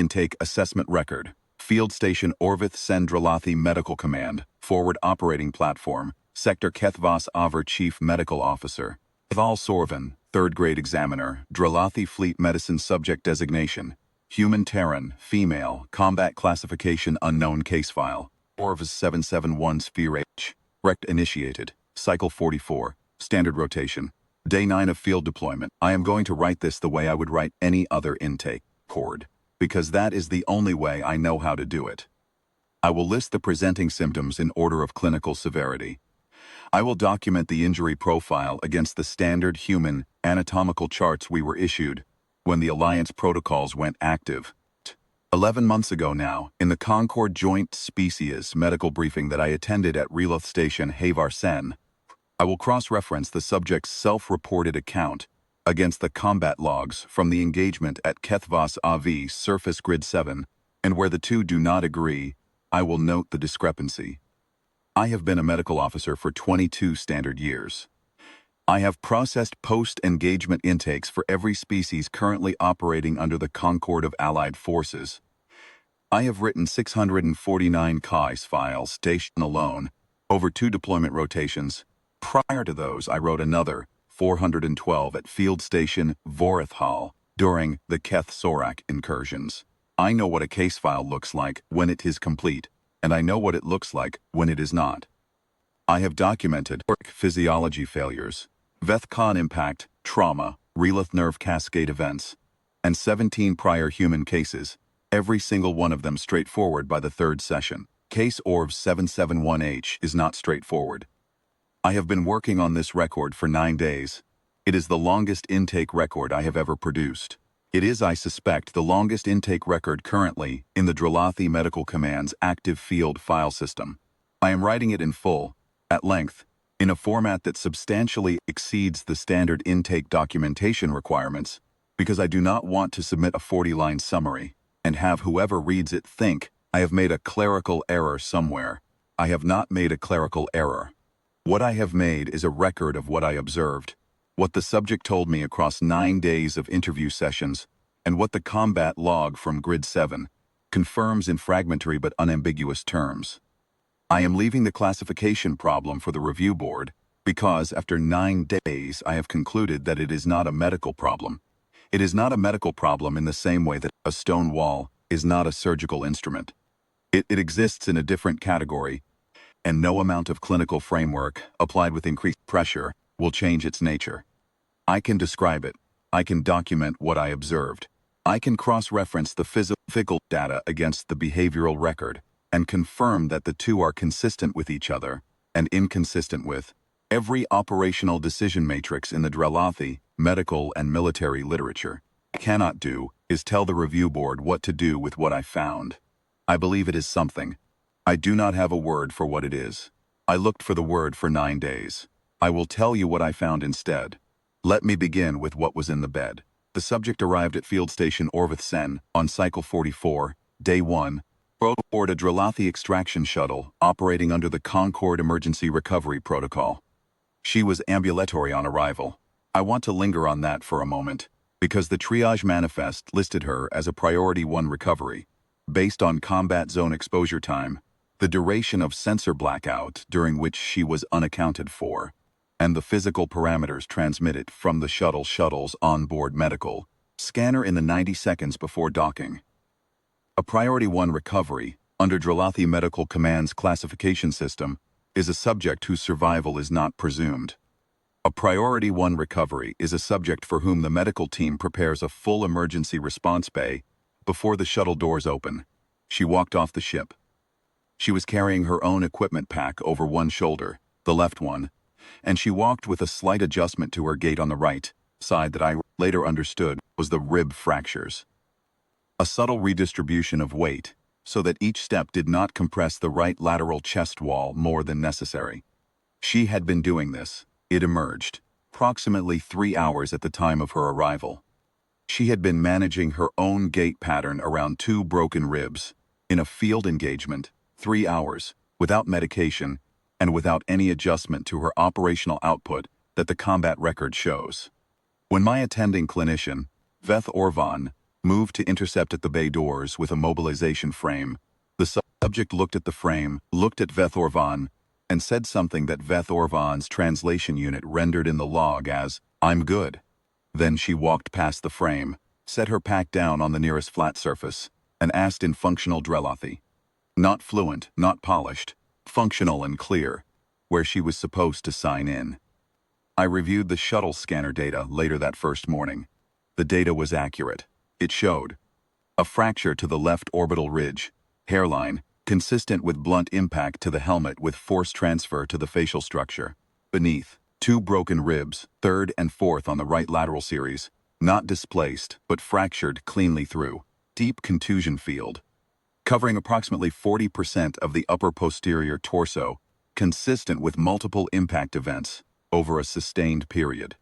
Intake Assessment Record. Field Station Orvith Sen Drelathi Medical Command. Forward Operating Platform. Sector Kethvas Avar Chief Medical Officer. Val Sorvin, 3rd Grade Examiner. Drelathi Fleet Medicine Subject Designation. Human Terran, Female, Combat Classification Unknown Case File. Orvs 771 Sphere H. Rect Initiated. Cycle 44. Standard Rotation. Day 9 of Field Deployment. I am going to write this the way I would write any other intake cord, because that is the only way I know how to do it. I will list the presenting symptoms in order of clinical severity. I will document the injury profile against the standard human anatomical charts we were issued when the Alliance protocols went active. 11 months ago now, in the Concord Joint Species medical briefing that I attended at Drelathi Station Havar Sen, I will cross-reference the subject's self-reported account against the combat logs from the engagement at Kethvas AV Surface Grid 7, and where the two do not agree, I will note the discrepancy. I have been a medical officer for 22 standard years. I have processed post-engagement intakes for every species currently operating under the Concord of Allied Forces. I have written 649 case files station alone, over 2 deployment rotations. Prior to those, I wrote another 412 at Field Station Vorethal during the Keth-Sorak incursions. I know what a case file looks like when it is complete, and I know what it looks like when it is not. I have documented physiology failures, Veth-Con impact, trauma, Drelathi nerve cascade events, and 17 prior human cases, every single one of them straightforward by the 3rd session. Case ORV 771H is not straightforward. I have been working on this record for 9 days. It is the longest intake record I have ever produced. It is, I suspect, the longest intake record currently in the Drelathi Medical Command's active field file system. I am writing it in full, at length, in a format that substantially exceeds the standard intake documentation requirements, because I do not want to submit a 40-line summary and have whoever reads it think I have made a clerical error somewhere. I have not made a clerical error. What I have made is a record of what I observed, what the subject told me across 9 days of interview sessions, and what the combat log from Grid 7 confirms in fragmentary but unambiguous terms. I am leaving the classification problem for the review board because after 9 days I have concluded that it is not a medical problem. It is not a medical problem in the same way that a stone wall is not a surgical instrument. It exists in a different category, and no amount of clinical framework applied with increased pressure will change its nature. I can describe it. I can document what I observed. I can cross-reference the physical data against the behavioral record and confirm that the two are consistent with each other and inconsistent with every operational decision matrix in the Drelathi medical and military literature. What I cannot do is tell the review board what to do with what I found. I believe it is something. I do not have a word for what it is. I looked for the word for 9 days. I will tell you what I found instead. Let me begin with what was in the bed. The subject arrived at Field Station Orvith Sen on Cycle 44, Day 1, aboard a Drelathi extraction shuttle operating under the Concord Emergency Recovery Protocol. She was ambulatory on arrival. I want to linger on that for a moment, because the triage manifest listed her as a Priority 1 recovery, based on combat zone exposure time, the duration of sensor blackout during which she was unaccounted for, and the physical parameters transmitted from the shuttle's onboard medical scanner in the 90 seconds before docking. A Priority 1 recovery, under Drelathi Medical Command's classification system, is a subject whose survival is not presumed. A Priority 1 recovery is a subject for whom the medical team prepares a full emergency response bay before the shuttle doors open. She walked off the ship. She was carrying her own equipment pack over one shoulder, the left one, and she walked with a slight adjustment to her gait on the right side that I later understood was the rib fractures. A subtle redistribution of weight, so that each step did not compress the right lateral chest wall more than necessary. She had been doing this, it emerged, approximately 3 hours at the time of her arrival. She had been managing her own gait pattern around 2 broken ribs, in a field engagement, 3 hours, without medication, and without any adjustment to her operational output that the combat record shows. When my attending clinician, Veth Orvan, moved to intercept at the bay doors with a mobilization frame. The subject looked at the frame, looked at Veth and said something that Veth translation unit rendered in the log as, "I'm good." Then she walked past the frame, set her pack down on the nearest flat surface, and asked in functional Drelathi. Not fluent, not polished, functional and clear, where she was supposed to sign in. I reviewed the shuttle scanner data later that first morning. The data was accurate. It showed a fracture to the left orbital ridge, hairline, consistent with blunt impact to the helmet with force transfer to the facial structure. Beneath, 2 broken ribs, third and fourth on the right lateral series, not displaced but fractured cleanly through. Deep contusion field, covering approximately 40% of the upper posterior torso, consistent with multiple impact events over a sustained period.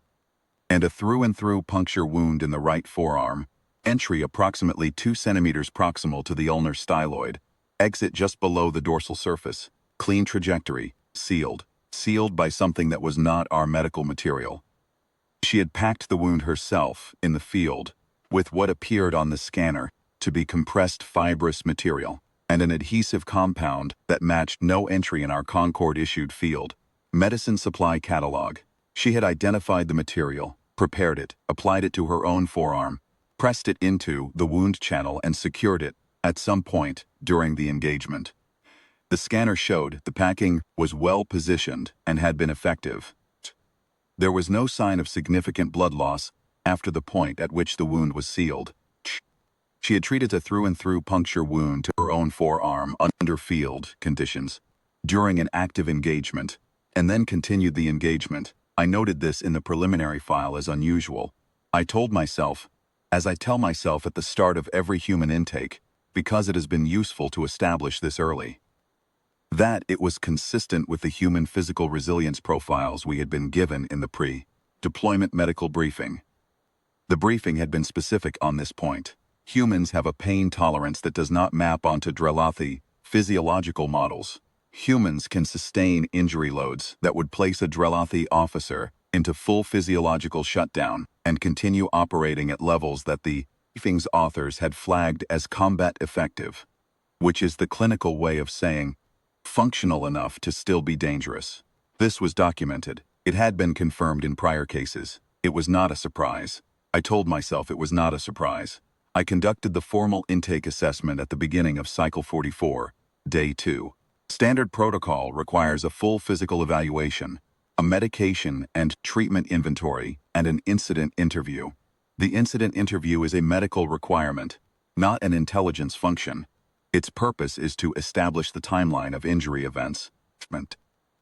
And a through-and-through puncture wound in the right forearm, entry approximately 2 centimeters proximal to the ulnar styloid, exit just below the dorsal surface, clean trajectory, sealed by something that was not our medical material. She had packed the wound herself in the field with what appeared on the scanner to be compressed fibrous material and an adhesive compound that matched no entry in our Concord-issued field medicine supply catalog. She had identified the material, prepared it, applied it to her own forearm, pressed it into the wound channel and secured it at some point during the engagement. The scanner showed the packing was well positioned and had been effective. There was no sign of significant blood loss after the point at which the wound was sealed. She had treated a through-and-through puncture wound to her own forearm under field conditions during an active engagement, and then continued the engagement. I noted this in the preliminary file as unusual. I told myself, as I tell myself at the start of every human intake, because it has been useful to establish this early, that it was consistent with the human physical resilience profiles we had been given in the pre-deployment medical briefing. The briefing had been specific on this point. Humans have a pain tolerance that does not map onto Drelathi physiological models. Humans can sustain injury loads that would place a Drelathi officer into full physiological shutdown and continue operating at levels that the briefing's authors had flagged as combat effective, which is the clinical way of saying functional enough to still be dangerous. This was documented. It had been confirmed in prior cases. It was not a surprise. I told myself it was not a surprise. I conducted the formal intake assessment at the beginning of Cycle 44, Day 2. Standard protocol requires a full physical evaluation, a medication and treatment inventory, and an incident interview. The incident interview is a medical requirement, not an intelligence function. Its purpose is to establish the timeline of injury events,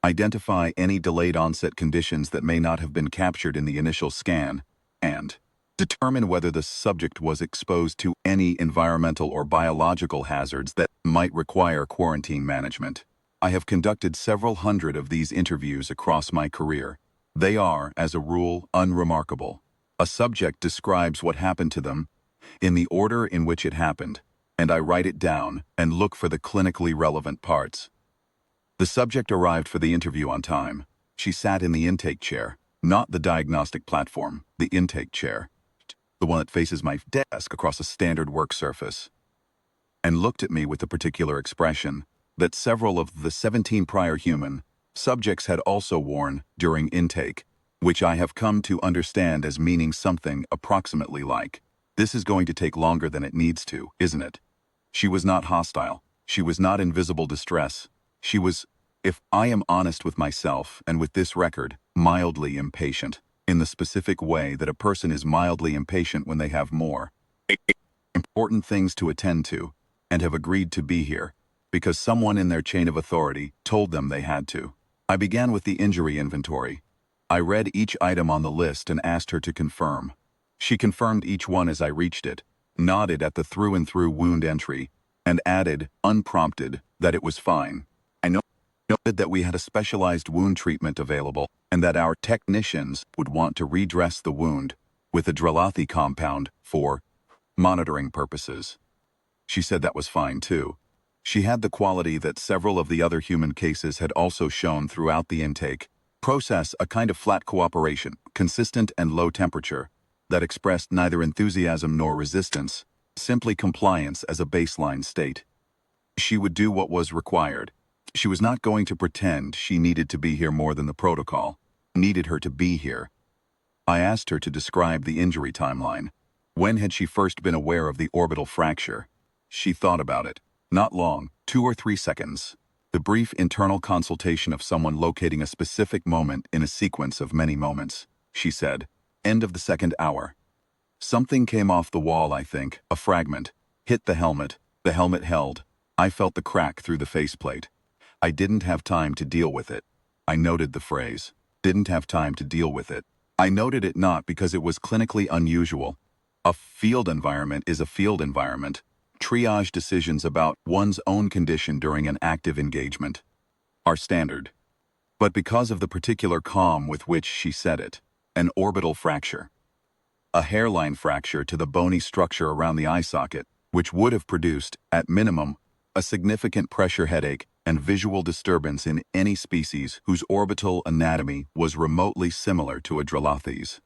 identify any delayed onset conditions that may not have been captured in the initial scan, and determine whether the subject was exposed to any environmental or biological hazards that might require quarantine management. I have conducted several hundred of these interviews across my career. They are, as a rule, unremarkable. A subject describes what happened to them in the order in which it happened, and I write it down and look for the clinically relevant parts. The subject arrived for the interview on time. She sat in the intake chair, not the diagnostic platform, the intake chair, the one that faces my desk across a standard work surface, and looked at me with a particular expression that several of the 17 prior human subjects had also worn during intake, which I have come to understand as meaning something approximately like, "This is going to take longer than it needs to, isn't it?" She was not hostile. She was not in visible distress. She was, if I am honest with myself and with this record, mildly impatient, in the specific way that a person is mildly impatient when they have more important things to attend to and have agreed to be here because someone in their chain of authority told them they had to. I began with the injury inventory. I read each item on the list and asked her to confirm. She confirmed each one as I reached it, nodded at the through-and-through wound entry, and added, unprompted, that it was fine. I noted that we had a specialized wound treatment available and that our technicians would want to redress the wound with a Drelathi compound for monitoring purposes. She said that was fine too. She had the quality that several of the other human cases had also shown throughout the intake. Process, a kind of flat cooperation, consistent and low temperature. that expressed neither enthusiasm nor resistance, simply compliance as a baseline state. She would do what was required. She was not going to pretend she needed to be here more than the protocol needed her to be here. I asked her to describe the injury timeline. When had she first been aware of the orbital fracture? She thought about it. Not long, 2 or 3 seconds. The brief internal consultation of someone locating a specific moment in a sequence of many moments. She said, end of the second hour. Something came off the wall, I think, a fragment. Hit the helmet held. I felt the crack through the faceplate. I didn't have time to deal with it. I noted the phrase, didn't have time to deal with it. I noted it not because it was clinically unusual. A field environment is a field environment. Triage decisions about one's own condition during an active engagement are standard. But because of the particular calm with which she said it, an orbital fracture, a hairline fracture to the bony structure around the eye socket, which would have produced, at minimum, a significant pressure headache and visual disturbance in any species whose orbital anatomy was remotely similar to a Drelathi's.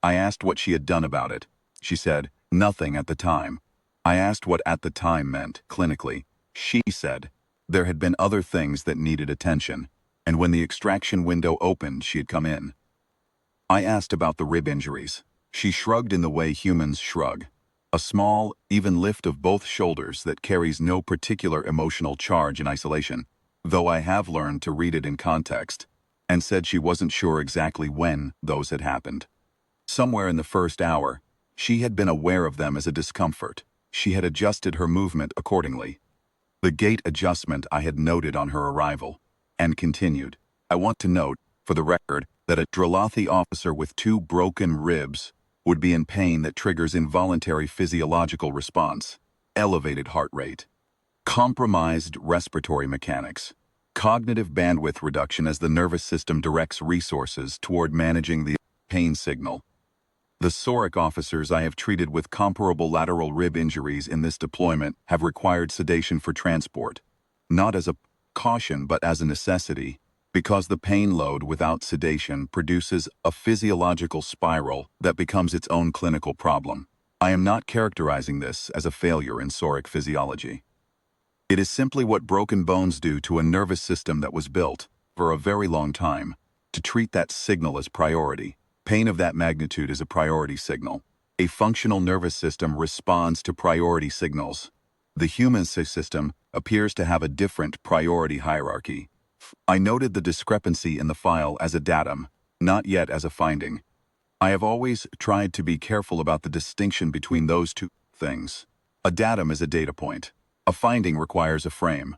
I asked what she had done about it. She said, nothing at the time. I asked what at the time meant, clinically. She said, there had been other things that needed attention, and when the extraction window opened, she had come in. I asked about the rib injuries. She shrugged in the way humans shrug. A small, even lift of both shoulders that carries no particular emotional charge in isolation, though I have learned to read it in context, and said she wasn't sure exactly when those had happened. Somewhere in the first hour, she had been aware of them as a discomfort. She had adjusted her movement accordingly. The gait adjustment I had noted on her arrival, and continued. I want to note, for the record, that a Drelathi officer with 2 broken ribs would be in pain that triggers involuntary physiological response, elevated heart rate, compromised respiratory mechanics, cognitive bandwidth reduction as the nervous system directs resources toward managing the pain signal. The SORIC officers I have treated with comparable lateral rib injuries in this deployment have required sedation for transport, not as a caution but as a necessity, because the pain load without sedation produces a physiological spiral that becomes its own clinical problem. I am not characterizing this as a failure in SORIC physiology. It is simply what broken bones do to a nervous system that was built, for a very long time, to treat that signal as priority. Pain of that magnitude is a priority signal. A functional nervous system responds to priority signals. The human system appears to have a different priority hierarchy. I noted the discrepancy in the file as a datum, not yet as a finding. I have always tried to be careful about the distinction between those two things. A datum is a data point. A finding requires a frame.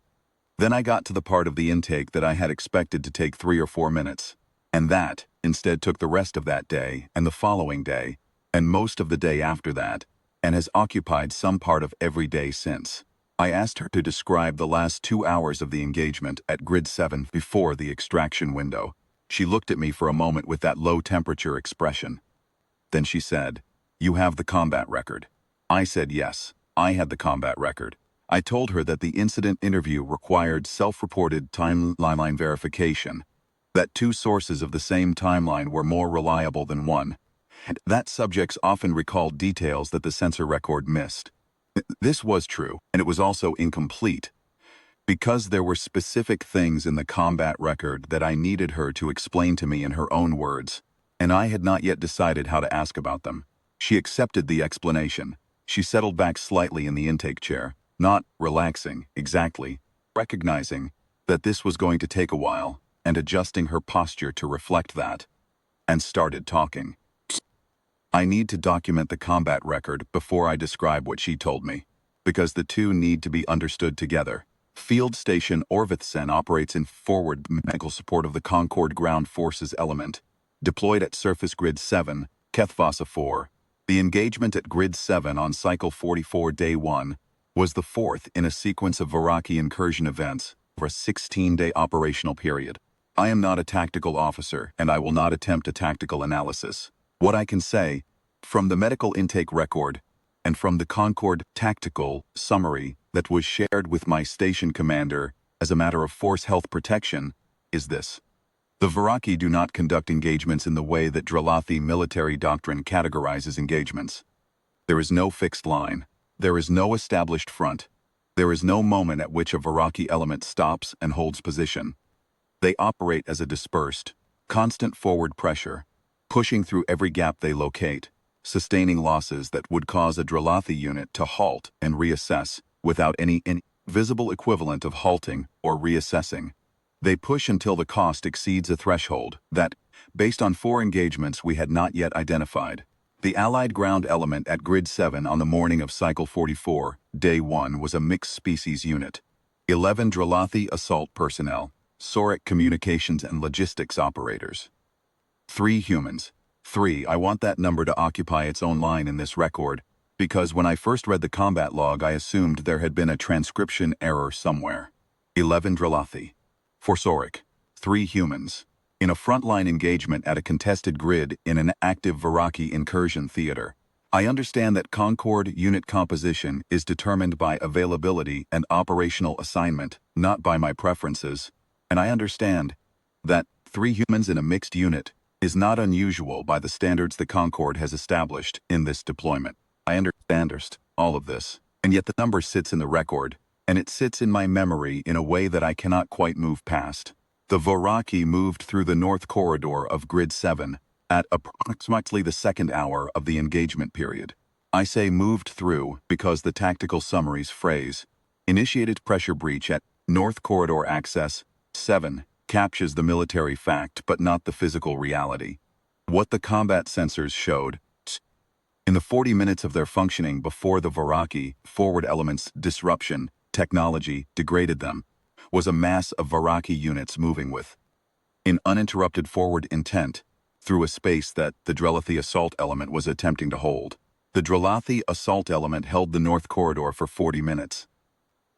Then I got to the part of the intake that I had expected to take 3 or 4 minutes, and that instead took the rest of that day and the following day, and most of the day after that, and has occupied some part of every day since. I asked her to describe the last 2 hours of the engagement at Grid 7 before the extraction window. She looked at me for a moment with that low-temperature expression. Then she said, "You have the combat record." I said yes, I had the combat record. I told her that the incident interview required self-reported timeline verification, that 2 sources of the same timeline were more reliable than one, and that subjects often recalled details that the sensor record missed. This was true, and it was also incomplete, because there were specific things in the combat record that I needed her to explain to me in her own words, and I had not yet decided how to ask about them. She accepted the explanation. She settled back slightly in the intake chair, not relaxing, exactly, recognizing that this was going to take a while, and adjusting her posture to reflect that, and started talking. I need to document the combat record before I describe what she told me, because the two need to be understood together. Field Station Orvithsen operates in forward medical support of the Concorde Ground Forces element, deployed at Surface Grid 7, Kethvasa 4. The engagement at Grid 7 on Cycle 44 Day 1 was the 4th in a sequence of Varaki incursion events over a 16-day operational period. I am not a tactical officer, and I will not attempt a tactical analysis. What I can say, from the medical intake record, and from the Concorde tactical summary that was shared with my station commander as a matter of force health protection, is this. The Viraki do not conduct engagements in the way that Drelathi military doctrine categorizes engagements. There is no fixed line. There is no established front. There is no moment at which a Viraki element stops and holds position. They operate as a dispersed, constant forward pressure, pushing through every gap they locate, sustaining losses that would cause a Drelathi unit to halt and reassess without any visible equivalent of halting or reassessing. They push until the cost exceeds a threshold that, based on 4 engagements we had not yet identified. The Allied ground element at Grid 7 on the morning of Cycle 44, Day 1, was a mixed species unit. 11 Drelathi assault personnel, Soric communications and logistics operators. 3 humans. 3, I want that number to occupy its own line in this record, because when I first read the combat log I assumed there had been a transcription error somewhere. 11 Drelathi. For Soric, 3 humans. In a frontline engagement at a contested grid in an active Viraki incursion theater. I understand that Concord unit composition is determined by availability and operational assignment, not by my preferences. And I understand that 3 humans in a mixed unit is not unusual by the standards the Concord has established in this deployment. I understand all of this, and yet the number sits in the record, and it sits in my memory in a way that I cannot quite move past. The Viraki moved through the north corridor of Grid 7 at approximately the 2nd hour of the engagement period. I say moved through because the tactical summaries phrase, initiated pressure breach at North Corridor Access 7, captures the military fact but not the physical reality. What the combat sensors showed, in the 40 minutes of their functioning before the Viraki forward elements disruption technology degraded them, was a mass of Viraki units moving with, in uninterrupted forward intent, through a space that the Drelathi assault element was attempting to hold. The Drelathi assault element held the North Corridor for 40 minutes.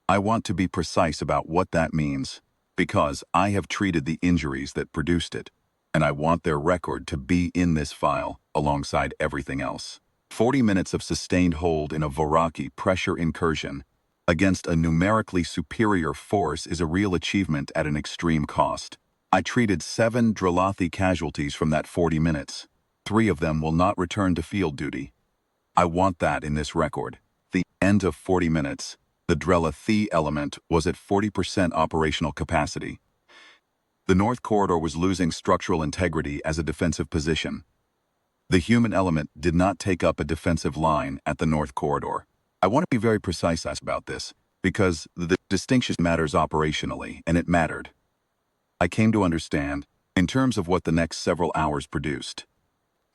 I want to be precise about what that means, because I have treated the injuries that produced it, and I want their record to be in this file alongside everything else. 40 minutes of sustained hold in a Viraki pressure incursion against a numerically superior force is a real achievement at an extreme cost. I treated 7 Drelathi casualties from that 40 minutes. 3 of them will not return to field duty. I want that in this record. The end of 40 minutes, the Drelathi element was at 40% operational capacity. The North Corridor was losing structural integrity as a defensive position. The human element did not take up a defensive line at the North Corridor. I want to be very precise about this, because the distinction matters operationally, and it mattered. I came to understand, in terms of what the next several hours produced.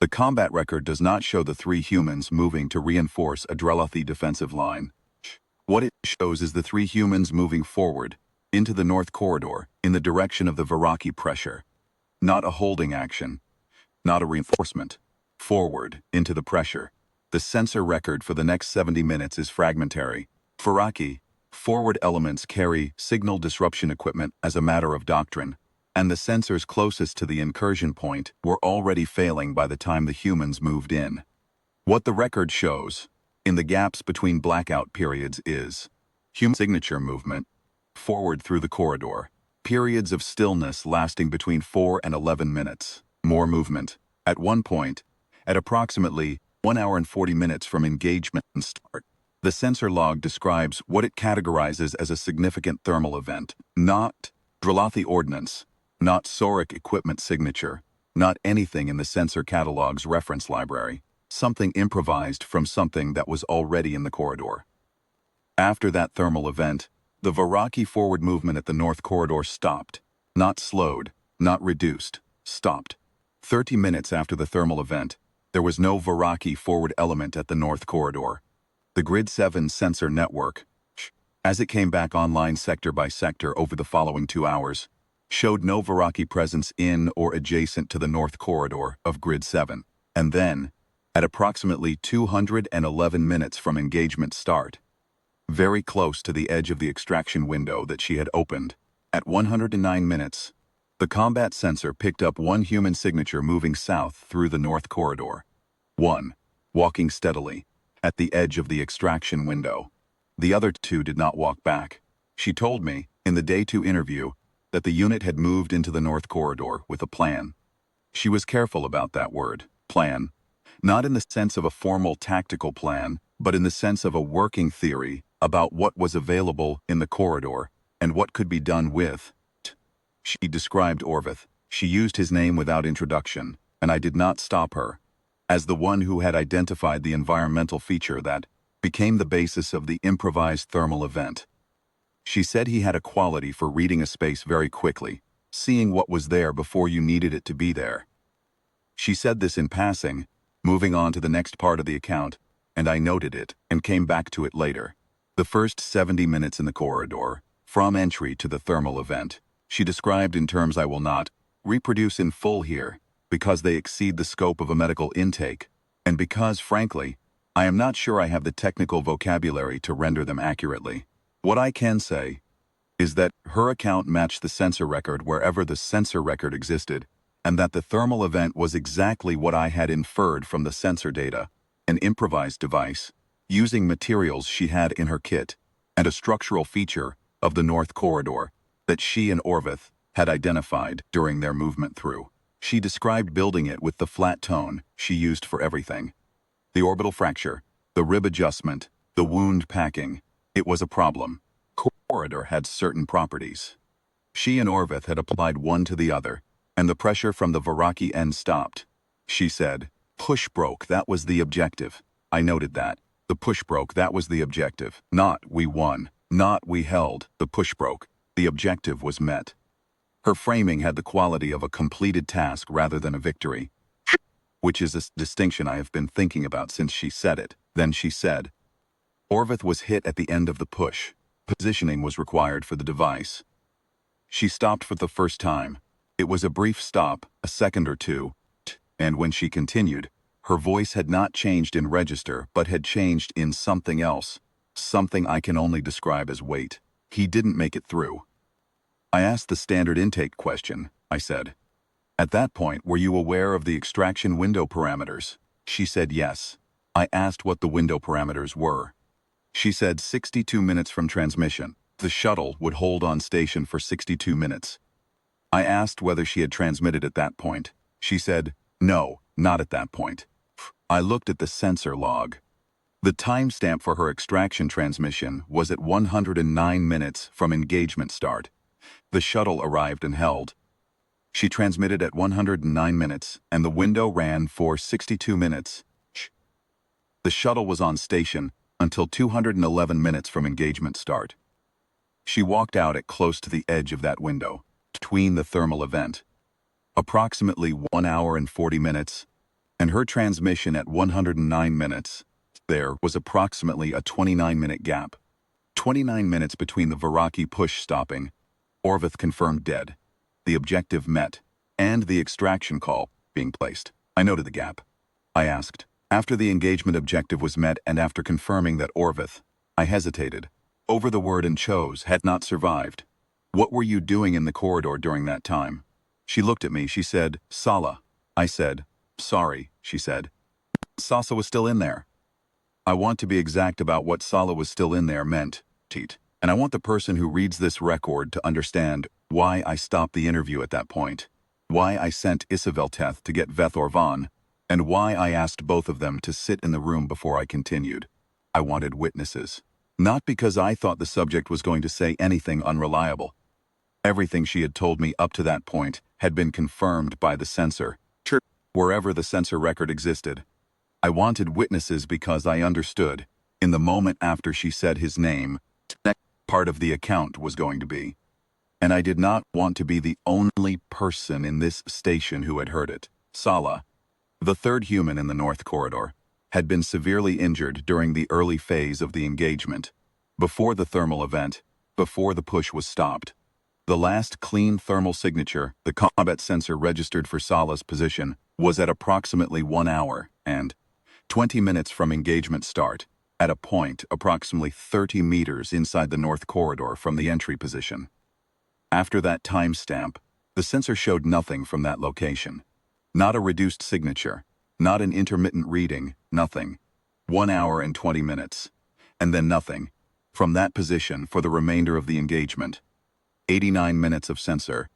The combat record does not show the 3 humans moving to reinforce a Drelathi defensive line. What it shows is the 3 humans moving forward, into the North Corridor, in the direction of the Viraki pressure. Not a holding action, not a reinforcement. Forward, into the pressure. The sensor record for the next 70 minutes is fragmentary. Viraki, forward elements carry signal disruption equipment as a matter of doctrine, and the sensors closest to the incursion point were already failing by the time the humans moved in. What the record shows, in the gaps between blackout periods, is human signature movement, forward through the corridor, periods of stillness lasting between 4 and 11 minutes, more movement. At one point, at approximately 1 hour and 40 minutes from engagement and start, the sensor log describes what it categorizes as a significant thermal event, not Drelathi ordnance, not Soric equipment signature, not anything in the sensor catalog's reference library, something improvised from something that was already in the corridor. After that thermal event, the Viraki forward movement at the North Corridor stopped, not slowed, not reduced, stopped. 30 minutes after the thermal event, there was no Viraki forward element at the North Corridor. The Grid 7 sensor network, as it came back online sector by sector over the following 2 hours, showed no Viraki presence in or adjacent to the North Corridor of Grid 7. And then, at approximately 211 minutes from engagement start, very close to the edge of the extraction window that she had opened, at 109 minutes, the combat sensor picked up 1 human signature moving south through the North Corridor. 1, walking steadily, at the edge of the extraction window. The other 2 did not walk back. She told me, in the Day 2 interview, that the unit had moved into the North Corridor with a plan. She was careful about that word, plan. Not in the sense of a formal tactical plan, but in the sense of a working theory about what was available in the corridor and what could be done with it. She described Orvith. She used his name without introduction, and I did not stop her, as the one who had identified the environmental feature that became the basis of the improvised thermal event. She said he had a quality for reading a space very quickly, seeing what was there before you needed it to be there. She said this in passing, moving on to the next part of the account, and I noted it and came back to it later. The first 70 minutes in the corridor, from entry to the thermal event, she described in terms I will not reproduce in full here, because they exceed the scope of a medical intake, and because, frankly, I am not sure I have the technical vocabulary to render them accurately. What I can say is that her account matched the sensor record wherever the sensor record existed, and that the thermal event was exactly what I had inferred from the sensor data, an improvised device, using materials she had in her kit, and a structural feature of the North Corridor that she and Orvith had identified during their movement through. She described building it with the flat tone she used for everything. The orbital fracture, the rib adjustment, the wound packing. It was a problem. Corridor had certain properties. She and Orvith had applied one to the other, and the pressure from the Varaki end stopped. She said, "Push broke, that was the objective." I noted that. The push broke, that was the objective. Not, we won. Not, we held. The push broke. The objective was met. Her framing had the quality of a completed task rather than a victory, which is a distinction I have been thinking about since she said it. Then she said, Orvith was hit at the end of the push. Positioning was required for the device. She stopped for the first time. It was a brief stop, a second or two, and when she continued, her voice had not changed in register but had changed in something else, something I can only describe as weight. He didn't make it through. I asked the standard intake question, I said. At that point, were you aware of the extraction window parameters? She said yes. I asked what the window parameters were. She said 62 minutes from transmission. The shuttle would hold on station for 62 minutes. I asked whether she had transmitted at that point. She said, no, not at that point. I looked at the sensor log. The timestamp for her extraction transmission was at 109 minutes from engagement start. The shuttle arrived and held. She transmitted at 109 minutes, and the window ran for 62 minutes. The shuttle was on station until 211 minutes from engagement start. She walked out at close to the edge of that window, between the thermal event. Approximately 1 hour and 40 minutes, and her transmission at 109 minutes. There was approximately a 29-minute gap. 29 minutes between the Varaki push stopping, Orvith confirmed dead, the objective met, and the extraction call being placed. I noted the gap. I asked, after the engagement objective was met and after confirming that Orvith, I hesitated, over the word and chose, had not survived. What were you doing in the corridor during that time? She looked at me, she said, Sala. I said, sorry, she said. Sasa was still in there. I want to be exact about what Sala was still in there meant, Teet. And I want the person who reads this record to understand why I stopped the interview at that point, why I sent Isavelteth to get Veth Orvan, and why I asked both of them to sit in the room before I continued. I wanted witnesses. Not because I thought the subject was going to say anything unreliable. Everything she had told me up to that point had been confirmed by the censor, wherever the censor record existed. I wanted witnesses because I understood, in the moment after she said his name, that part of the account was going to be. And I did not want to be the only person in this station who had heard it. Sala, the third human in the North Corridor, had been severely injured during the early phase of the engagement, before the thermal event, before the push was stopped. The last clean thermal signature the combat sensor registered for Sala's position was at approximately 1 hour and 20 minutes from engagement start, at a point approximately 30 meters inside the North Corridor from the entry position. After that timestamp, the sensor showed nothing from that location. Not a reduced signature, not an intermittent reading, nothing. 1 hour and 20 minutes. And then nothing, from that position for the remainder of the engagement. 89 minutes of censor.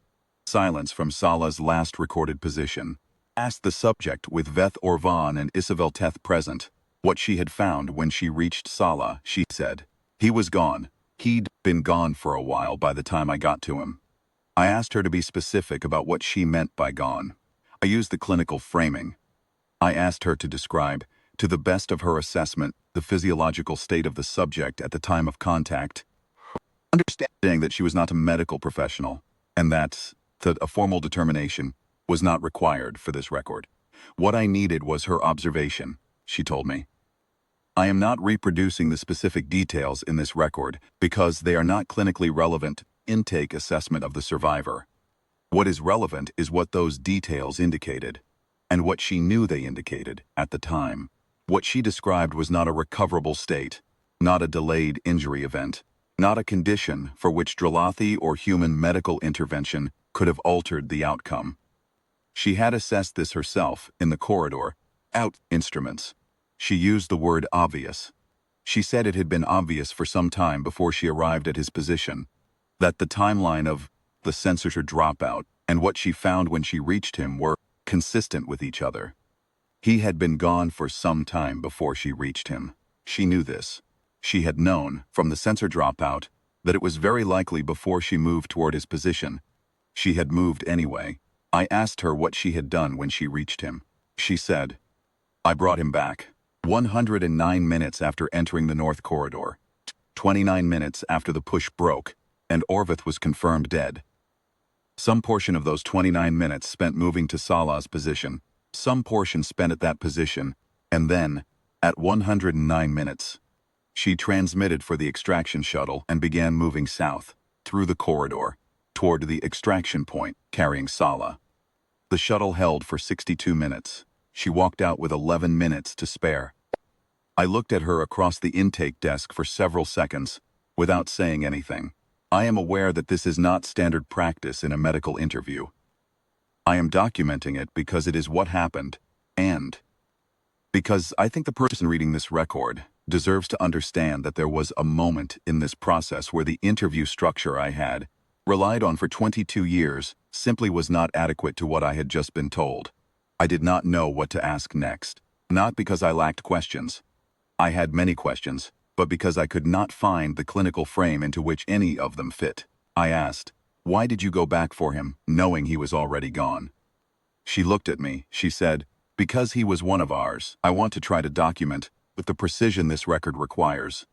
Silence from Salah's last recorded position. Asked the subject with Veth Orvan and Isabel Teth present what she had found when she reached Salah. She said, "He was gone. He'd been gone for a while by the time I got to him." I asked her to be specific about what she meant by gone. I used the clinical framing. I asked her to describe, to the best of her assessment, the physiological state of the subject at the time of contact, understanding that she was not a medical professional, and that a formal determination was not required for this record. What I needed was her observation, she told me. I am not reproducing the specific details in this record because they are not clinically relevant intake assessment of the survivor. What is relevant is what those details indicated, and what she knew they indicated at the time. What she described was not a recoverable state, not a delayed injury event, not a condition for which Drelathi or human medical intervention could have altered the outcome. She had assessed this herself in the corridor, out instruments. She used the word obvious. She said it had been obvious for some time before she arrived at his position, that the timeline of the censor dropout and what she found when she reached him were consistent with each other. He had been gone for some time before she reached him. She knew this. She had known, from the censor dropout, that it was very likely before she moved toward his position. She had moved anyway. I asked her what she had done when she reached him. She said, "I brought him back. 109 minutes after entering the North Corridor. 29 minutes after the push broke, and Orvith was confirmed dead. Some portion of those 29 minutes spent moving to Salah's position, some portion spent at that position, and then, at 109 minutes, she transmitted for the extraction shuttle and began moving south, through the corridor, toward the extraction point, carrying Salah. The shuttle held for 62 minutes. She walked out with 11 minutes to spare. I looked at her across the intake desk for several seconds, without saying anything. I am aware that this is not standard practice in a medical interview. I am documenting it because it is what happened, and because I think the person reading this record deserves to understand that there was a moment in this process where the interview structure I had relied on for 22 years simply was not adequate to what I had just been told. I did not know what to ask next, not because I lacked questions. I had many questions, but because I could not find the clinical frame into which any of them fit. I asked, "Why did you go back for him, knowing he was already gone?" She looked at me. She said, "Because he was one of ours. I want to try to document, with the precision this record requires."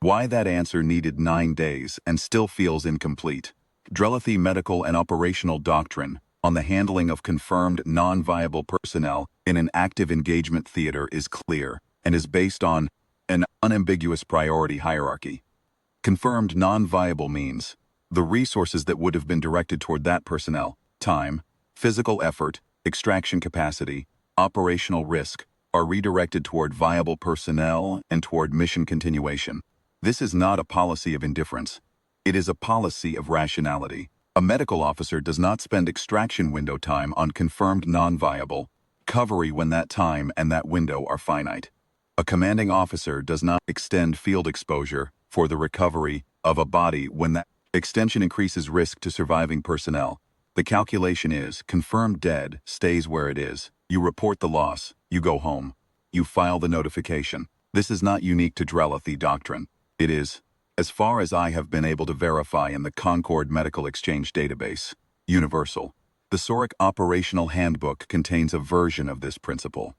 Why that answer needed 9 days and still feels incomplete. Drelathi medical and operational doctrine on the handling of confirmed non-viable personnel in an active engagement theater is clear and is based on an unambiguous priority hierarchy. Confirmed non-viable means the resources that would have been directed toward that personnel, time, physical effort, extraction capacity, operational risk, are redirected toward viable personnel and toward mission continuation. This is not a policy of indifference. It is a policy of rationality. A medical officer does not spend extraction window time on confirmed non-viable recovery when that time and that window are finite. A commanding officer does not extend field exposure for the recovery of a body when that extension increases risk to surviving personnel. The calculation is, confirmed dead stays where it is. You report the loss, you go home. You file the notification. This is not unique to Drelathi doctrine. It is, as far as I have been able to verify in the Concord Medical Exchange database, universal. The Zurich Operational Handbook contains a version of this principle.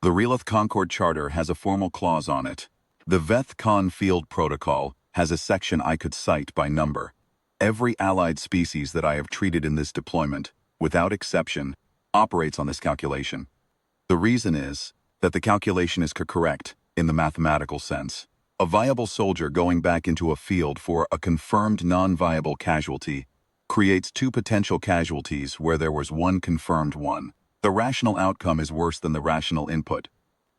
The Drelathi Concord Charter has a formal clause on it. The Veth Con Field Protocol has a section I could cite by number. Every allied species that I have treated in this deployment, without exception, operates on this calculation. The reason is that the calculation is correct in the mathematical sense. A viable soldier going back into a field for a confirmed non-viable casualty creates 2 potential casualties where there was 1 confirmed one. The rational outcome is worse than the rational input.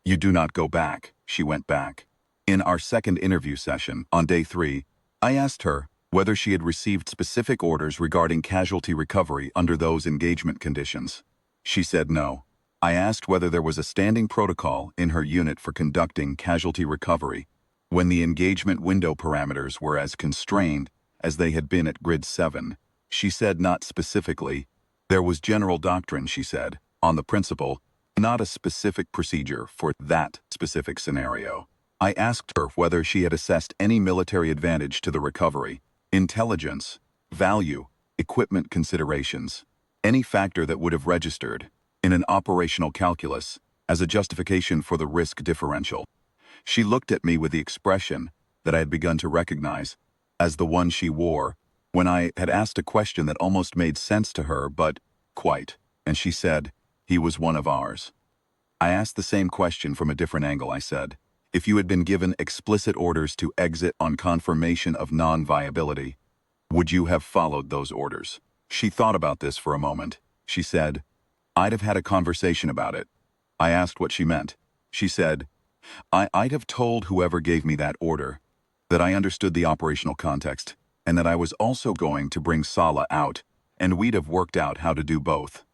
You do not go back. She went back. In our second interview session, on day 3, I asked her whether she had received specific orders regarding casualty recovery under those engagement conditions. She said no. I asked whether there was a standing protocol in her unit for conducting casualty recovery when the engagement window parameters were as constrained as they had been at Grid 7. She said not specifically. There was general doctrine, she said, on the principle, not a specific procedure for that specific scenario. I asked her whether she had assessed any military advantage to the recovery, intelligence, value, equipment considerations, any factor that would have registered, in an operational calculus, as a justification for the risk differential. She looked at me with the expression that I had begun to recognize as the one she wore when I had asked a question that almost made sense to her, but quite, and she said, "He was one of ours." I asked the same question from a different angle. I said, "If you had been given explicit orders to exit on confirmation of non-viability, would you have followed those orders?" She thought about this for a moment. She said, "I'd have had a conversation about it." I asked what she meant. She said, I'd have told whoever gave me that order that I understood the operational context and that I was also going to bring Sala out, and we'd have worked out how to do both."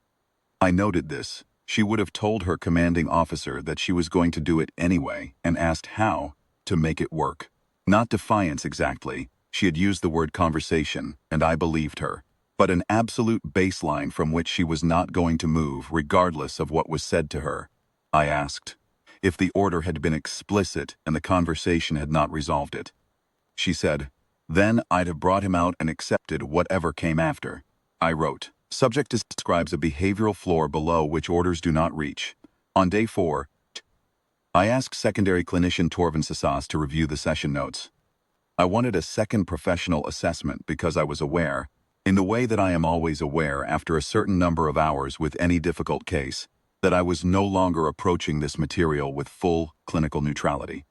I noted this. She would have told her commanding officer that she was going to do it anyway and asked how to make it work. Not defiance exactly. She had used the word conversation, and I believed her. But an absolute baseline from which she was not going to move regardless of what was said to her. I asked if the order had been explicit and the conversation had not resolved it. She said, "Then I'd have brought him out and accepted whatever came after." I wrote, "Subject describes a behavioral floor below which orders do not reach." On day 4, I asked secondary clinician Torvin Sasas to review the session notes. I wanted a second professional assessment because I was aware, in the way that I am always aware after a certain number of hours with any difficult case, that I was no longer approaching this material with full clinical neutrality.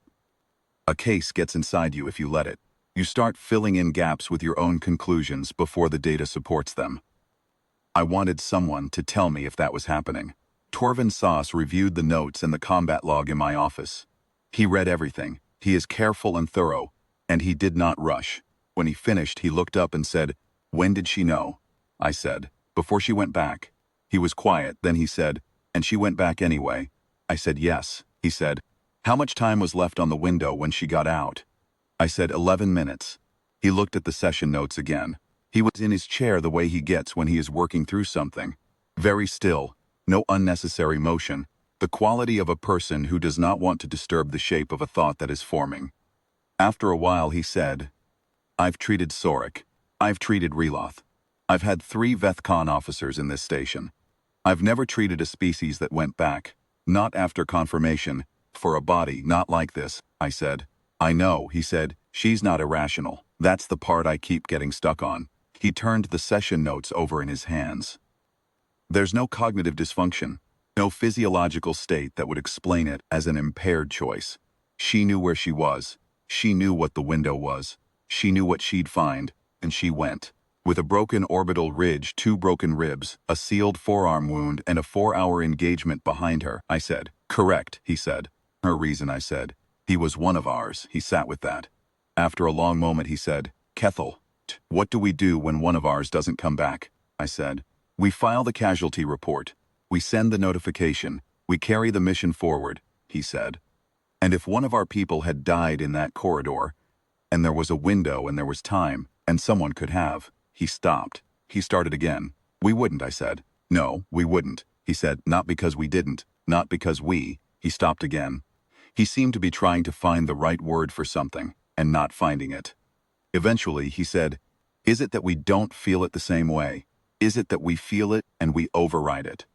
A case gets inside you if you let it. You start filling in gaps with your own conclusions before the data supports them. I wanted someone to tell me if that was happening. Torvin Sas reviewed the notes and the combat log in my office. He read everything. He is careful and thorough, and he did not rush. When he finished, he looked up and said, "When did she know?" I said, "Before she went back." He was quiet, then he said, "And she went back anyway?" I said, "Yes." He said, "How much time was left on the window when she got out?" I said, 11 minutes. He looked at the session notes again. He was in his chair the way he gets when he is working through something. Very still, no unnecessary motion, the quality of a person who does not want to disturb the shape of a thought that is forming. After a while he said, "I've treated Sorik. I've treated Reloth. I've had 3 VethCon officers in this station. I've never treated a species that went back, not after confirmation, for a body not like this," I said. "I know," he said, "she's not irrational. That's the part I keep getting stuck on." He turned the session notes over in his hands. "There's no cognitive dysfunction, no physiological state that would explain it as an impaired choice. She knew where she was. She knew what the window was. She knew what she'd find, and she went. With a broken orbital ridge, 2 broken ribs, a sealed forearm wound, and a 4-hour engagement behind her," I said. "Correct," he said. "Her reason," I said. "He was one of ours." He sat with that. After a long moment he said, "Kethel, what do we do when one of ours doesn't come back?" I said, "We file the casualty report. We send the notification. We carry the mission forward," he said. "And if one of our people had died in that corridor, and there was a window and there was time, and someone could have..." He stopped. He started again. "We wouldn't," I said. "No, we wouldn't," he said. "Not because we didn't. Not because we..." He stopped again. He seemed to be trying to find the right word for something, and not finding it. Eventually, he said, "Is it that we don't feel it the same way? Is it that we feel it and we override it?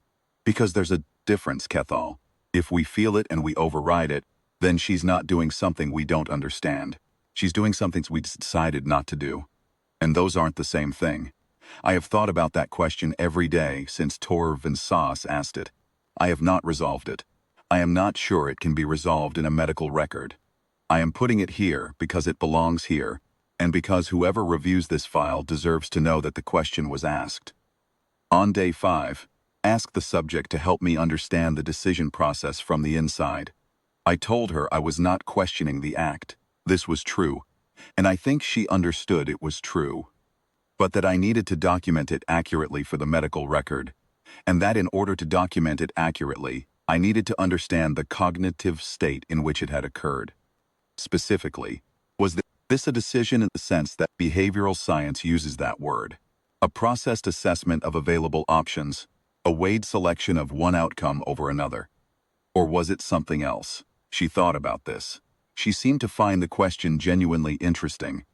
Because there's a difference, Kethal. If we feel it and we override it, then she's not doing something we don't understand. She's doing something we decided not to do. And those aren't the same thing." I have thought about that question every day since Torvin Sas asked it. I have not resolved it. I am not sure it can be resolved in a medical record. I am putting it here because it belongs here, and because whoever reviews this file deserves to know that the question was asked. On day 5, ask the subject to help me understand the decision process from the inside. I told her I was not questioning the act. This was true, and I think she understood it was true. But that I needed to document it accurately for the medical record, and that in order to document it accurately, I needed to understand the cognitive state in which it had occurred. Specifically, was This a decision in the sense that behavioral science uses that word. A processed assessment of available options, a weighed selection of one outcome over another. Or was it something else? She thought about this. She seemed to find the question genuinely interesting,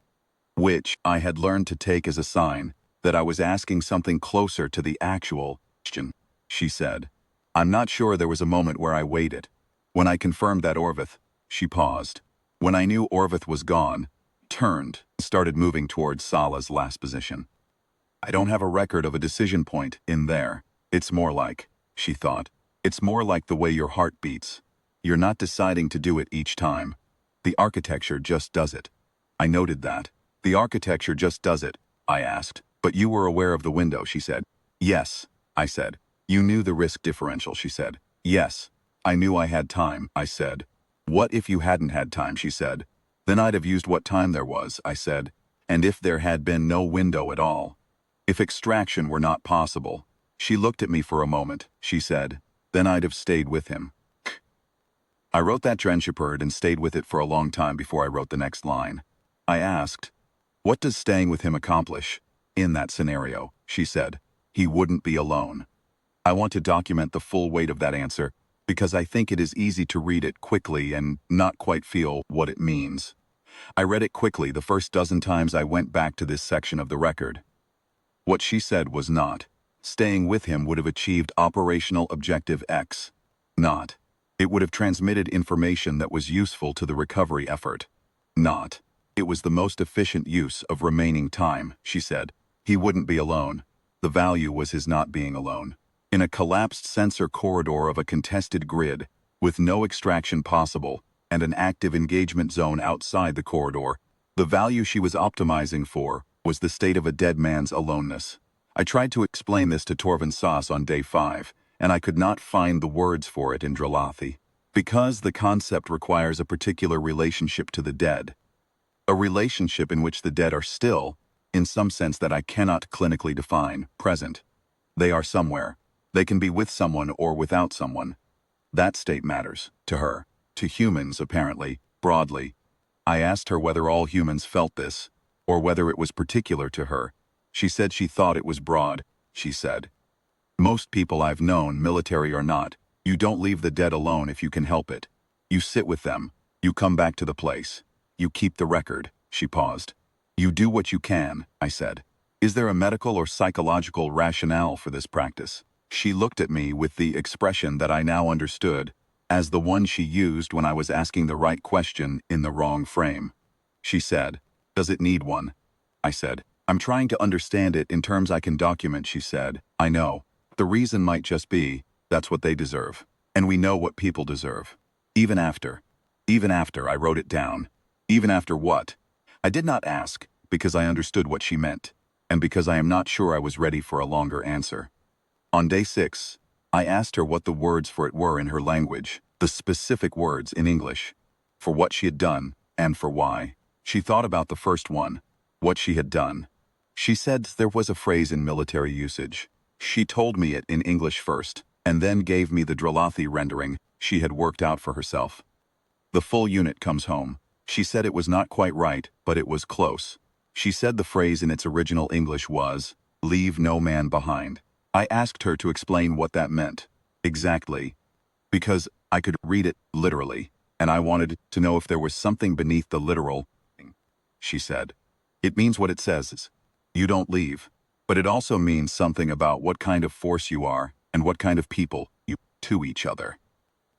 which I had learned to take as a sign that I was asking something closer to the actual question. She said, "I'm not sure." There was a moment where I waited. When I confirmed that Orvith, she paused. When I knew Orvith was gone, turned, started moving towards Sala's last position. I don't have a record of a decision point in there. It's more like, she thought, it's more like the way your heart beats. You're not deciding to do it each time. The architecture just does it. I noted that. The architecture just does it, I asked. But you were aware of the window, she said. Yes, I said. You knew the risk differential, she said. Yes. I knew I had time, I said. What if you hadn't had time, she said. Then I'd have used what time there was, I said. And if there had been no window at all? If extraction were not possible? She looked at me for a moment, she said. Then I'd have stayed with him. I wrote that Drenshapurd and stayed with it for a long time before I wrote the next line. I asked, what does staying with him accomplish? In that scenario, she said, he wouldn't be alone. I want to document the full weight of that answer because I think it is easy to read it quickly and not quite feel what it means. I read it quickly the first dozen times I went back to this section of the record. What she said was not, staying with him would have achieved operational objective X. Not, it would have transmitted information that was useful to the recovery effort. Not, it was the most efficient use of remaining time, she said. He wouldn't be alone. The value was his not being alone. In a collapsed sensor corridor of a contested grid, with no extraction possible, and an active engagement zone outside the corridor, the value she was optimizing for was the state of a dead man's aloneness. I tried to explain this to Torvin Sass on day 5, and I could not find the words for it in Drelathi. Because the concept requires a particular relationship to the dead. A relationship in which the dead are still, in some sense that I cannot clinically define, present. They are somewhere. They can be with someone or without someone. That state matters, to her, to humans apparently, broadly. I asked her whether all humans felt this, or whether it was particular to her. She said she thought it was broad, she said. Most people I've known, military or not, you don't leave the dead alone if you can help it. You sit with them. You come back to the place. You keep the record, she paused. You do what you can, I said. Is there a medical or psychological rationale for this practice? She looked at me with the expression that I now understood as the one she used when I was asking the right question in the wrong frame. She said, does it need one? I said, I'm trying to understand it in terms I can document, she said. I know. The reason might just be, that's what they deserve. And we know what people deserve. Even after, I wrote it down. Even after what? I did not ask, because I understood what she meant, and because I am not sure I was ready for a longer answer. On day 6, I asked her what the words for it were in her language, the specific words in English, for what she had done, and for why. She thought about the first one, what she had done. She said there was a phrase in military usage. She told me it in English first, and then gave me the Drelathi rendering she had worked out for herself. The full unit comes home. She said it was not quite right, but it was close. She said the phrase in its original English was, leave no man behind. I asked her to explain what that meant. Exactly. Because I could read it literally, and I wanted to know if there was something beneath the literal. She said, it means what it says. You don't leave. But it also means something about what kind of force you are and what kind of people you are to each other.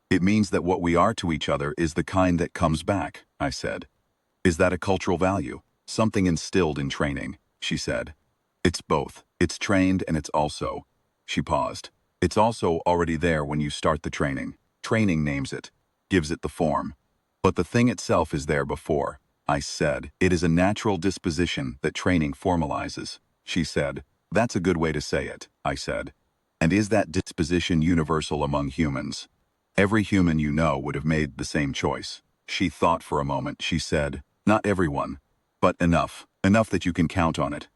It means that what we are to each other is the kind that comes back, I said. Is that a cultural value? Something instilled in training, she said. It's both. It's trained and it's also. She paused. It's also already there when you start the training. Training names it, gives it the form. But the thing itself is there before. I said, it is a natural disposition that training formalizes. She said, that's a good way to say it, I said. And is that disposition universal among humans? Every human you know would have made the same choice. She thought for a moment. She said, not everyone, but enough. Enough that you can count on it.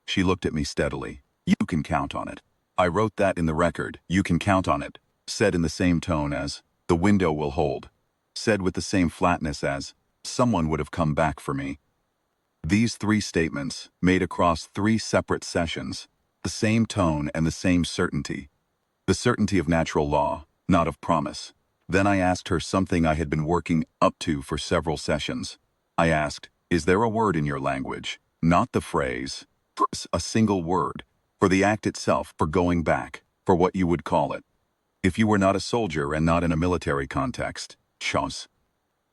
She looked at me steadily. You can count on it. I wrote that in the record. You can count on it. Said in the same tone as, the window will hold. Said with the same flatness as, someone would have come back for me. These 3 statements, made across 3 separate sessions, the same tone and the same certainty. The certainty of natural law, not of promise. Then I asked her something I had been working up to for several sessions. I asked, "Is there a word in your language, not the phrase, a single word, for the act itself, for going back, for what you would call it? If you were not a soldier and not in a military context, chose.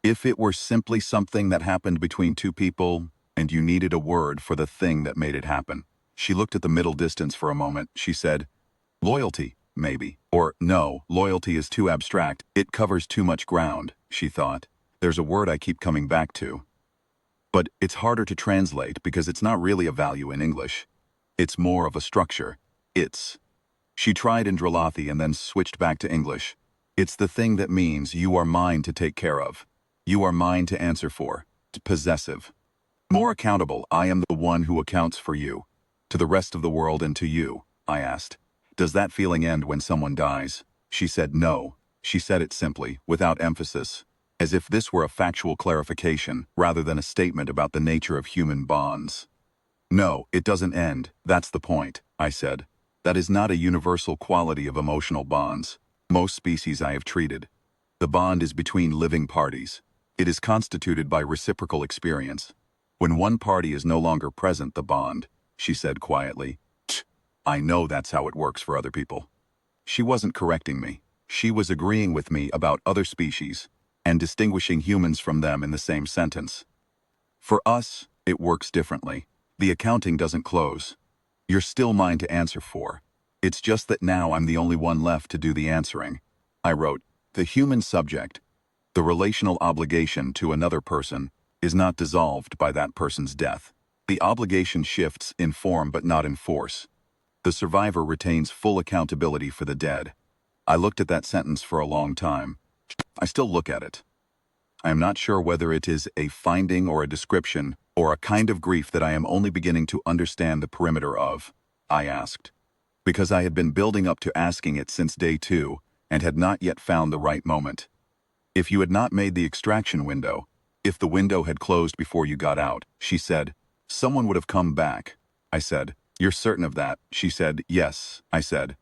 If it were simply something that happened between 2 people, and you needed a word for the thing that made it happen." She looked at the middle distance for a moment. She said, "Loyalty, maybe. Or, no, loyalty is too abstract. It covers too much ground," she thought. "There's a word I keep coming back to. But it's harder to translate because it's not really a value in English. It's more of a structure. It's." She tried in Drelathi and then switched back to English. "It's the thing that means you are mine to take care of. You are mine to answer for. Possessive. More accountable, I am the one who accounts for you. To the rest of the world and to you," I asked. "Does that feeling end when someone dies?" She said no. She said it simply, without emphasis, as if this were a factual clarification rather than a statement about the nature of human bonds. "No, it doesn't end. That's the point," I said. "That is not a universal quality of emotional bonds. Most species I have treated. The bond is between living parties. It is constituted by reciprocal experience. When one party is no longer present, the bond," she said quietly. "Tch, I know that's how it works for other people." She wasn't correcting me. She was agreeing with me about other species and distinguishing humans from them in the same sentence. "For us, it works differently. The accounting doesn't close. You're still mine to answer for. It's just that now I'm the only one left to do the answering." I wrote, "The human subject, the relational obligation to another person, is not dissolved by that person's death. The obligation shifts in form but not in force. The survivor retains full accountability for the dead." I looked at that sentence for a long time. I still look at it. I am not sure whether it is a finding or a description or a kind of grief that I am only beginning to understand the perimeter of. I asked, because I had been building up to asking it since day 2 and had not yet found the right moment. "If you had not made the extraction window, if the window had closed before you got out," she said, "someone would have come back." I said, "You're certain of that?" She said, "Yes," I said.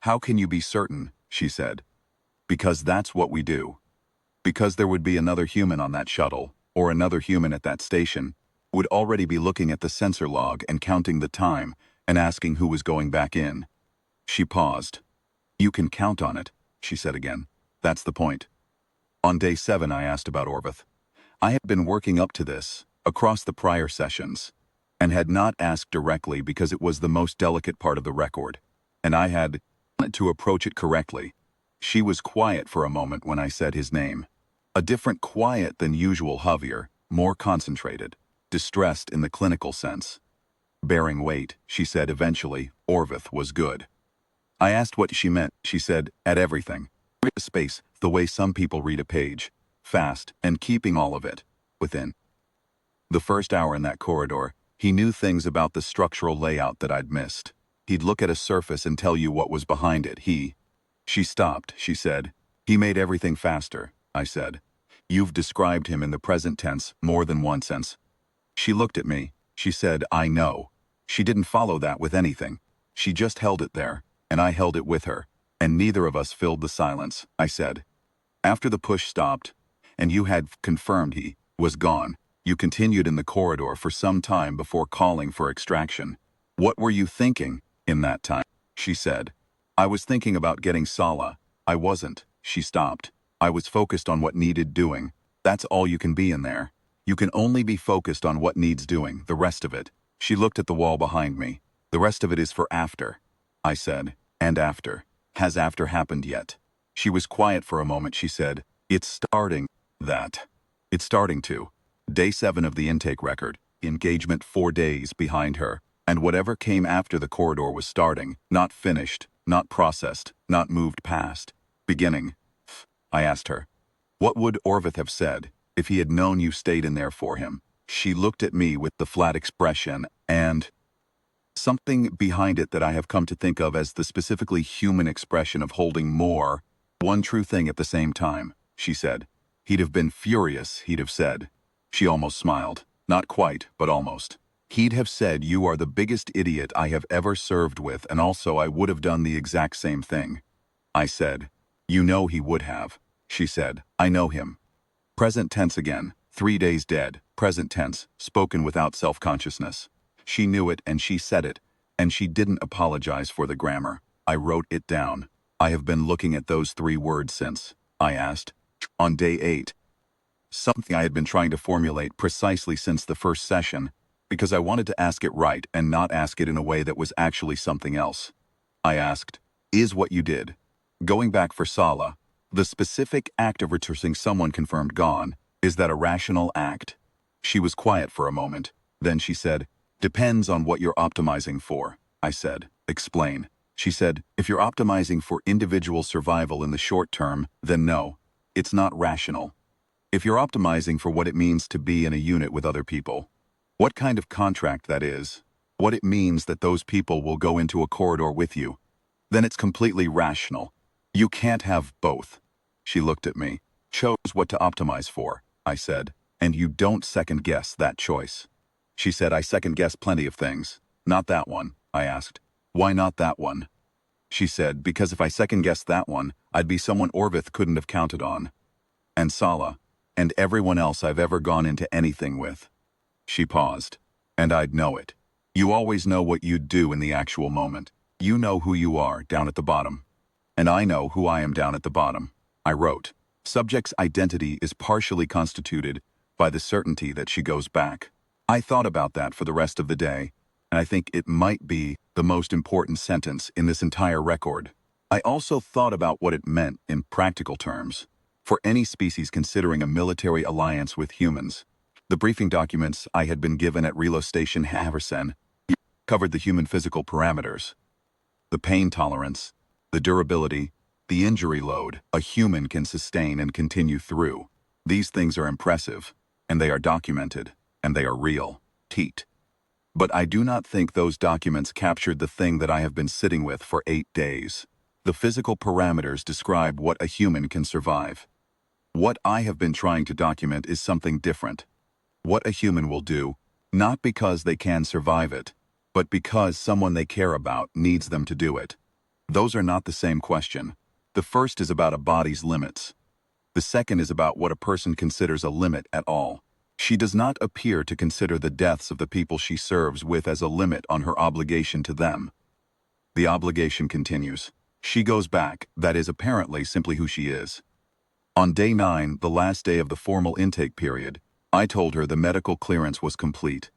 "How can you be certain?" she said. "Because that's what we do. Because there would be another human on that shuttle, or another human at that station, would already be looking at the sensor log and counting the time and asking who was going back in." She paused. "You can count on it," she said again. "That's the point." On day 7 I asked about Orvith. I had been working up to this, across the prior sessions, and had not asked directly because it was the most delicate part of the record, and I had wanted to approach it correctly. She was quiet for a moment when I said his name. A different quiet than usual Javier, more concentrated, distressed in the clinical sense. Bearing weight, she said eventually, Orvith was good. I asked what she meant. She said, "At everything. Read a space, the way some people read a page. Fast, and keeping all of it within." The first hour in that corridor, he knew things about the structural layout that I'd missed. He'd look at a surface and tell you what was behind it. She stopped, she said. "He made everything faster," I said. "You've described him in the present tense more than one sense." She looked at me. She said, "I know." She didn't follow that with anything. She just held it there, and I held it with her, and neither of us filled the silence. I said, "After the push stopped, and you had confirmed he was gone, you continued in the corridor for some time before calling for extraction. What were you thinking in that time?" She said, "I was thinking about getting Sala. I wasn't." She stopped. "I was focused on what needed doing. That's all you can be in there. You can only be focused on what needs doing, the rest of it." She looked at the wall behind me. "The rest of it is for after." I said, "And after? Has after happened yet?" She was quiet for a moment. She said, "It's starting that. It's starting to." Day 7 of the intake record, engagement 4 days behind her, and whatever came after the corridor was starting, not finished, not processed, not moved past. Beginning. I asked her, "What would Orvith have said if he had known you stayed in there for him?" She looked at me with the flat expression and something behind it that I have come to think of as the specifically human expression of holding more, one true thing at the same time. She said, "He'd have been furious," he'd have said. She almost smiled. Not quite, but almost. He'd have said, "You are the biggest idiot I have ever served with, and also I would have done the exact same thing." I said, "You know he would have." She said, "I know him." Present tense again. 3 days dead. Present tense, spoken without self-consciousness. She knew it and she said it, and she didn't apologize for the grammar. I wrote it down. I have been looking at those 3 words since. I asked. On day 8. Something I had been trying to formulate precisely since the first session, because I wanted to ask it right and not ask it in a way that was actually something else. I asked, "Is what you did, going back for Sala, the specific act of returning someone confirmed gone, is that a rational act?" She was quiet for a moment. Then she said, "Depends on what you're optimizing for." I said, "Explain." She said, "If you're optimizing for individual survival in the short term, then no, it's not rational. If you're optimizing for what it means to be in a unit with other people, what kind of contract that is, what it means that those people will go into a corridor with you, then it's completely rational. You can't have both." She looked at me. "Chose what to optimize for," I said, "and you don't second-guess that choice." She said, "I second-guess plenty of things. Not that one." I asked, "Why not that one?" She said, "Because if I second-guessed that one, I'd be someone Orvith couldn't have counted on. And Sala, and everyone else I've ever gone into anything with." She paused. "And I'd know it. You always know what you'd do in the actual moment. You know who you are down at the bottom. And I know who I am down at the bottom." I wrote, "Subject's identity is partially constituted by the certainty that she goes back." I thought about that for the rest of the day, and I think it might be the most important sentence in this entire record. I also thought about what it meant in practical terms for any species considering a military alliance with humans. The briefing documents I had been given at Relo Station Haversen covered the human physical parameters, the pain tolerance, the durability, the injury load a human can sustain and continue through. These things are impressive, and they are documented, and they are real. Teat. But I do not think those documents captured the thing that I have been sitting with for 8 days. The physical parameters describe what a human can survive. What I have been trying to document is something different. What a human will do, not because they can survive it, but because someone they care about needs them to do it. Those are not the same question. The first is about a body's limits. The second is about what a person considers a limit at all. She does not appear to consider the deaths of the people she serves with as a limit on her obligation to them. The obligation continues. She goes back, that is apparently simply who she is. On day 9, the last day of the formal intake period, I told her the medical clearance was complete.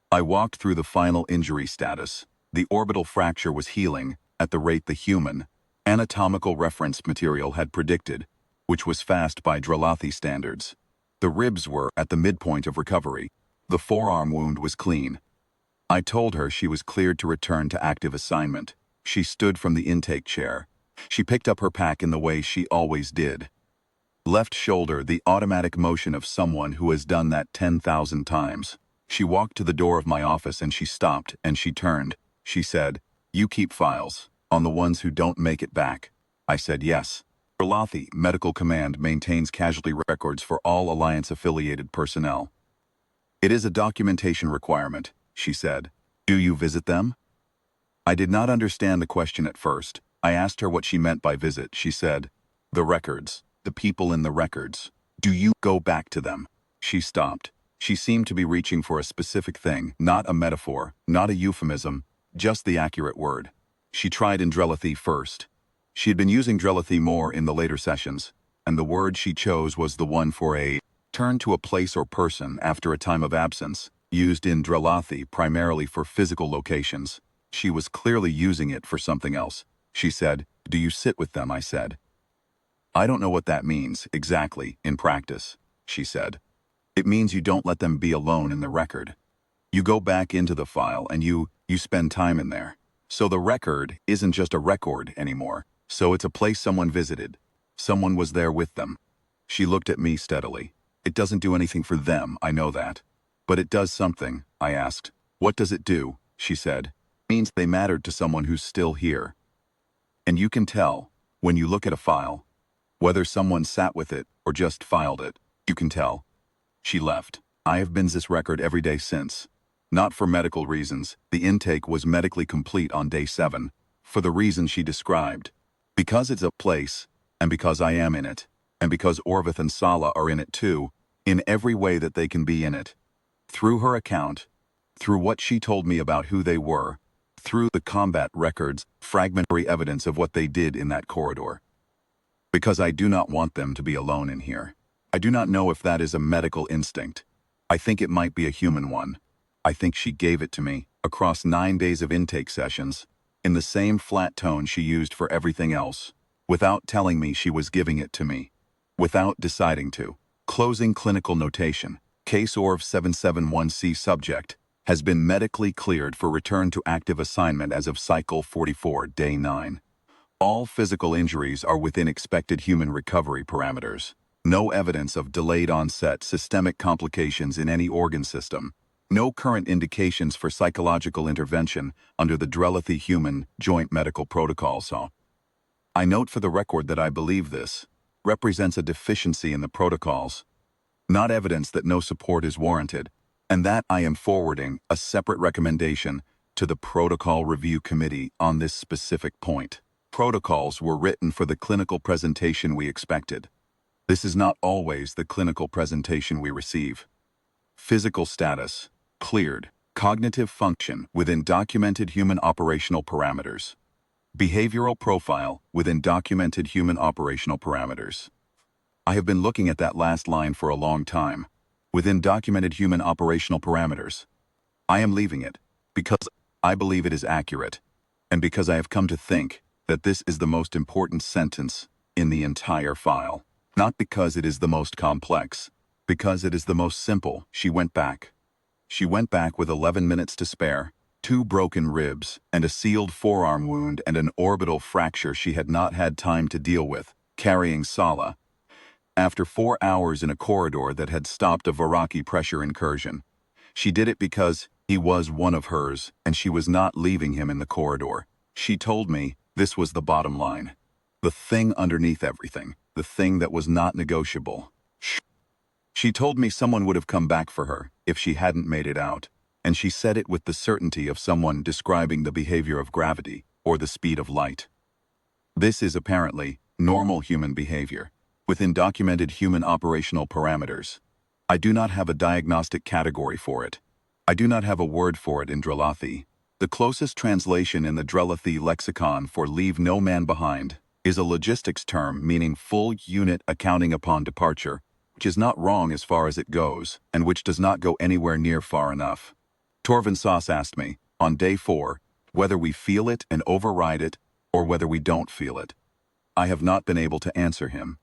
I walked through the final injury status. The orbital fracture was healing at the rate the human, anatomical reference material had predicted, which was fast by Drelathi standards. The ribs were at the midpoint of recovery. The forearm wound was clean. I told her she was cleared to return to active assignment. She stood from the intake chair. She picked up her pack in the way she always did. Left shoulder, the automatic motion of someone who has done that 10,000 times. She walked to the door of my office and she stopped and she turned. She said, "You keep files on the ones who don't make it back." I said, "Yes." Drelathi Medical Command maintains casualty records for all Alliance-affiliated personnel. "It is a documentation requirement," she said. "Do you visit them?" I did not understand the question at first. I asked her what she meant by visit. She said, "The records. The people in the records. Do you go back to them?" She stopped. She seemed to be reaching for a specific thing, not a metaphor, not a euphemism, just the accurate word. She tried in Drelathi first. She had been using Drelathi more in the later sessions, and the word she chose was the one for a turn to a place or person after a time of absence, used in Drelathi primarily for physical locations. She was clearly using it for something else. She said, "Do you sit with them?" I said. "I don't know what that means, exactly, in practice," she said. "It means you don't let them be alone in the record. You go back into the file and you spend time in there. So the record isn't just a record anymore. So it's a place someone visited. Someone was there with them." She looked at me steadily. "It doesn't do anything for them, I know that. But it does something," I asked. "What does it do?" She said. "It means they mattered to someone who's still here. And you can tell, when you look at a file, whether someone sat with it or just filed it. You can tell." She left. I have been this record every day since. Not for medical reasons, the intake was medically complete on day 7, for the reason she described. Because it's a place, and because I am in it, and because Orvith and Sala are in it too, in every way that they can be in it. Through her account, through what she told me about who they were, through the combat records, fragmentary evidence of what they did in that corridor. Because I do not want them to be alone in here. I do not know if that is a medical instinct. I think it might be a human one. I think she gave it to me, across 9 days of intake sessions, in the same flat tone she used for everything else, without telling me she was giving it to me, without deciding to. Closing clinical notation. Case ORV 771C subject has been medically cleared for return to active assignment as of cycle 44, day 9. All physical injuries are within expected human recovery parameters. No evidence of delayed onset systemic complications in any organ system. No current indications for psychological intervention under the Drelathi Human Joint Medical Protocol. So, I note for the record that I believe this represents a deficiency in the protocols, not evidence that no support is warranted, and that I am forwarding a separate recommendation to the Protocol Review Committee on this specific point. Protocols were written for the clinical presentation we expected. This is not always the clinical presentation we receive. Physical status, cleared. Cognitive function within documented human operational parameters. Behavioral profile within documented human operational parameters. I have been looking at that last line for a long time. Within documented human operational parameters. I am leaving it because I believe it is accurate, and because I have come to think that this is the most important sentence in the entire file. Not because it is the most complex, because it is the most simple. She went back. She went back with 11 minutes to spare, 2 broken ribs, and a sealed forearm wound and an orbital fracture she had not had time to deal with, carrying Sala. After 4 hours in a corridor that had stopped a Varaki pressure incursion. She did it because he was one of hers, and she was not leaving him in the corridor. She told me this was the bottom line. The thing underneath everything. The thing that was not negotiable. She told me someone would have come back for her if she hadn't made it out, and she said it with the certainty of someone describing the behavior of gravity or the speed of light. This is apparently normal human behavior, within documented human operational parameters. I do not have a diagnostic category for it. I do not have a word for it in Drelathi. The closest translation in the Drelathi lexicon for leave no man behind is a logistics term meaning full unit accounting upon departure, which is not wrong as far as it goes, and which does not go anywhere near far enough. Torvin Sauce asked me, on day 4, whether we feel it and override it, or whether we don't feel it. I have not been able to answer him.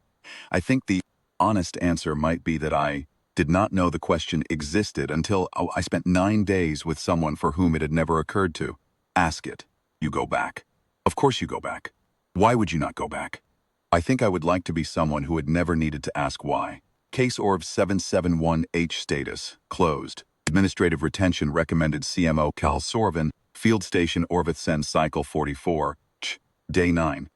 I think the honest answer might be that I did not know the question existed until I spent 9 days with someone for whom it had never occurred to. Ask it. You go back. Of course you go back. Why would you not go back? I think I would like to be someone who had never needed to ask why. Case ORV 771H status, closed. Administrative retention recommended CMO Cal Sorvin, Field Station Orvith Sen Cycle 44, day 9.